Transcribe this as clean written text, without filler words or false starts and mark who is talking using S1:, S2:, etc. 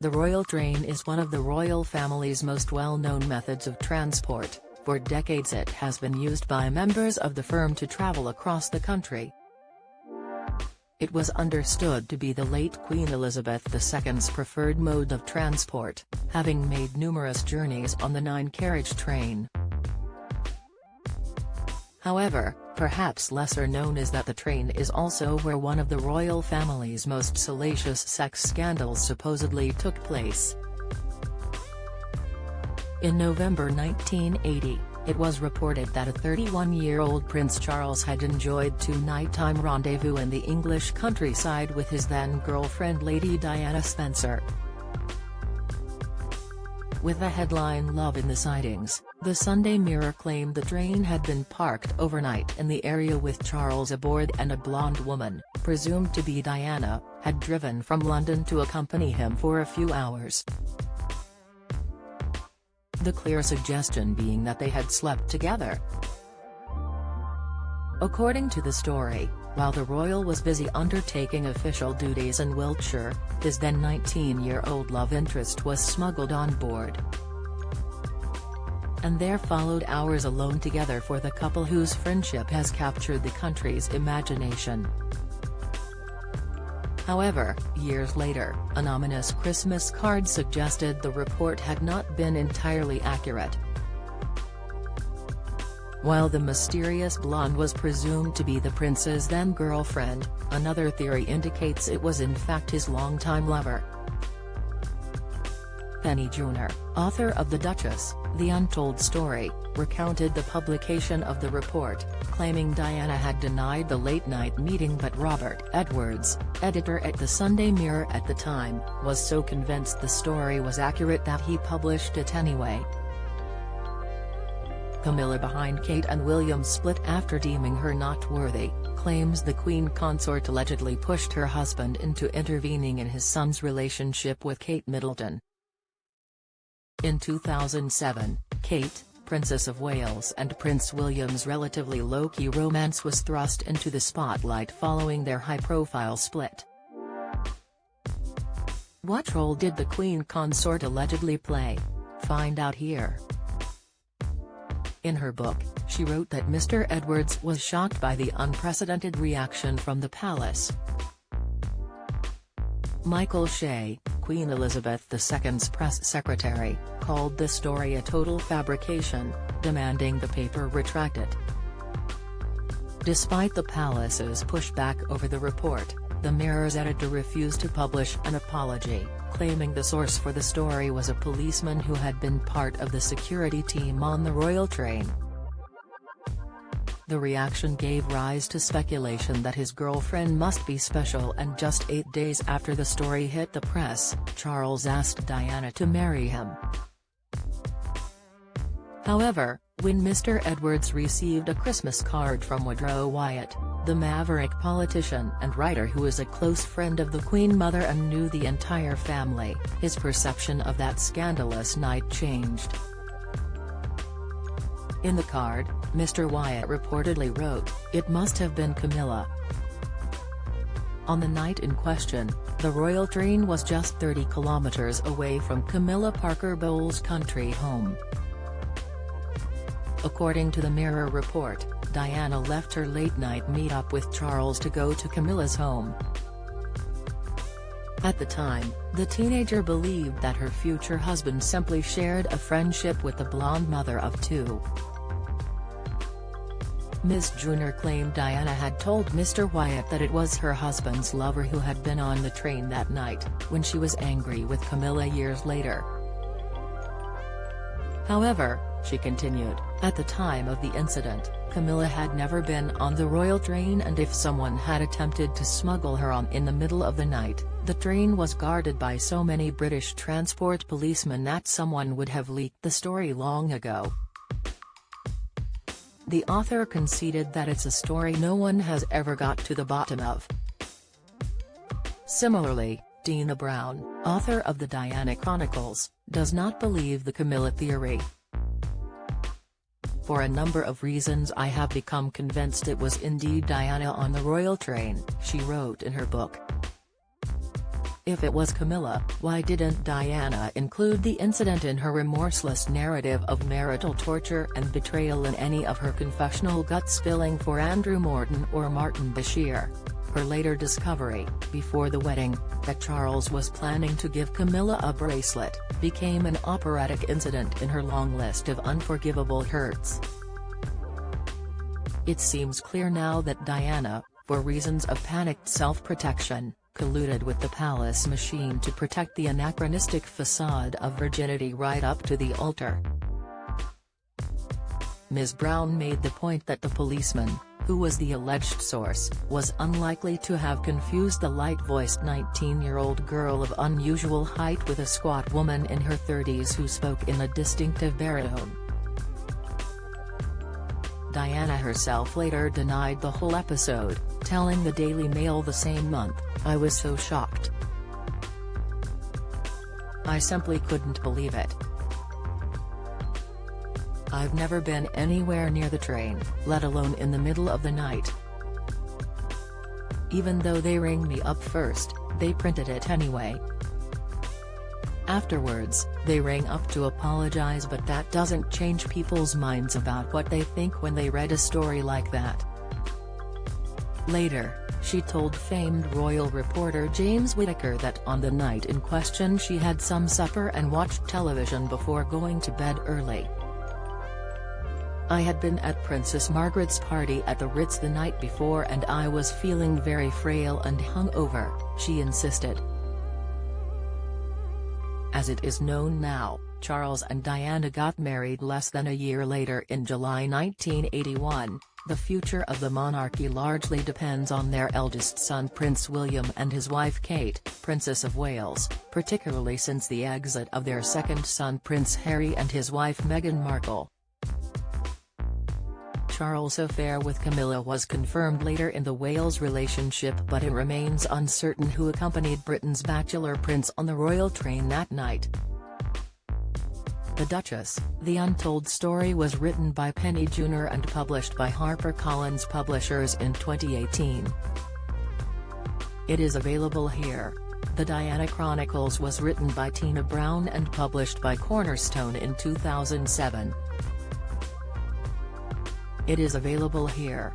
S1: The royal train is one of the royal family's most well-known methods of transport. For decades it has been used by members of the firm to travel across the country. It was understood to be the late Queen Elizabeth II's preferred mode of transport, having made numerous journeys on the 9-carriage train. However, perhaps lesser known is that the train is also where one of the royal family's most salacious sex scandals supposedly took place. In November 1980, it was reported that a 31-year-old Prince Charles had enjoyed 2 nighttime rendezvous in the English countryside with his then-girlfriend Lady Diana Spencer. With the headline "Love in the Sidings," the Sunday Mirror claimed the train had been parked overnight in the area with Charles aboard and a blonde woman, presumed to be Diana, had driven from London to accompany him for a few hours. The clear suggestion being that they had slept together. According to the story, while the royal was busy undertaking official duties in Wiltshire, his then 19-year-old love interest was smuggled on board. And there followed hours alone together for the couple whose friendship has captured the country's imagination. However, years later, an ominous Christmas card suggested the report had not been entirely accurate. While the mysterious blonde was presumed to be the prince's then-girlfriend, another theory indicates it was in fact his longtime lover. Penny Junor, author of The Duchess, The Untold Story, recounted the publication of the report, claiming Diana had denied the late-night meeting, but Robert Edwards, editor at the Sunday Mirror at the time, was so convinced the story was accurate that he published it anyway. Camilla, behind Kate and William's split after deeming her not worthy, claims the Queen consort allegedly pushed her husband into intervening in his son's relationship with Kate Middleton. In 2007, Kate, Princess of Wales, and Prince William's relatively low-key romance was thrust into the spotlight following their high-profile split. What role did the Queen consort allegedly play? Find out here. In her book, she wrote that Mr. Edwards was shocked by the unprecedented reaction from the palace. Michael Shea, Queen Elizabeth II's press secretary, called the story a total fabrication, demanding the paper retracted. Despite the palace's pushback over the report, the Mirror's editor refused to publish an apology, claiming the source for the story was a policeman who had been part of the security team on the royal train. The reaction gave rise to speculation that his girlfriend must be special, and just 8 days after the story hit the press, Charles asked Diana to marry him. However, when Mr. Edwards received a Christmas card from Woodrow Wyatt, the maverick politician and writer who is a close friend of the Queen Mother and knew the entire family, his perception of that scandalous night changed. In the card, Mr. Wyatt reportedly wrote, "It must have been Camilla." On the night in question, the royal train was just 30 kilometers away from Camilla Parker Bowles' country home. According to the Mirror report, Diana left her late-night meet-up with Charles to go to Camilla's home. At the time, the teenager believed that her future husband simply shared a friendship with the blonde mother of 2. Ms. Junor claimed Diana had told Mr. Wyatt that it was her husband's lover who had been on the train that night, when she was angry with Camilla years later. However, she continued, at the time of the incident, Camilla had never been on the royal train, and if someone had attempted to smuggle her on in the middle of the night, the train was guarded by so many British transport policemen that someone would have leaked the story long ago. The author conceded that it's a story no one has ever got to the bottom of. Similarly, Dina Brown, author of the Diana Chronicles, does not believe the Camilla theory. "For a number of reasons I have become convinced it was indeed Diana on the royal train," she wrote in her book. If it was Camilla, why didn't Diana include the incident in her remorseless narrative of marital torture and betrayal in any of her confessional gut-spilling for Andrew Morton or Martin Bashir? Her later discovery, before the wedding, that Charles was planning to give Camilla a bracelet, became an operatic incident in her long list of unforgivable hurts. It seems clear now that Diana, for reasons of panicked self-protection, colluded with the palace machine to protect the anachronistic facade of virginity right up to the altar. Ms. Brown made the point that the policeman, who was the alleged source, was unlikely to have confused the light-voiced 19-year-old girl of unusual height with a squat woman in her 30s who spoke in a distinctive baritone. Diana herself later denied the whole episode, telling the Daily Mail the same month, "I was so shocked. I simply couldn't believe it. I've never been anywhere near the train, let alone in the middle of the night. Even though they rang me up first, they printed it anyway. Afterwards, they rang up to apologize, but that doesn't change people's minds about what they think when they read a story like that." Later, she told famed royal reporter James Whittaker that on the night in question she had some supper and watched television before going to bed early. "I had been at Princess Margaret's party at the Ritz the night before and I was feeling very frail and hungover," she insisted. As it is known now, Charles and Diana got married less than a year later in July 1981. The future of the monarchy largely depends on their eldest son Prince William and his wife Kate, Princess of Wales, particularly since the exit of their second son Prince Harry and his wife Meghan Markle. Charles' affair with Camilla was confirmed later in the Wales relationship, but it remains uncertain who accompanied Britain's bachelor prince on the royal train that night. The Duchess, The Untold Story was written by Penny Junor and published by HarperCollins Publishers in 2018. It is available here. The Diana Chronicles was written by Tina Brown and published by Cornerstone in 2007. It is available here.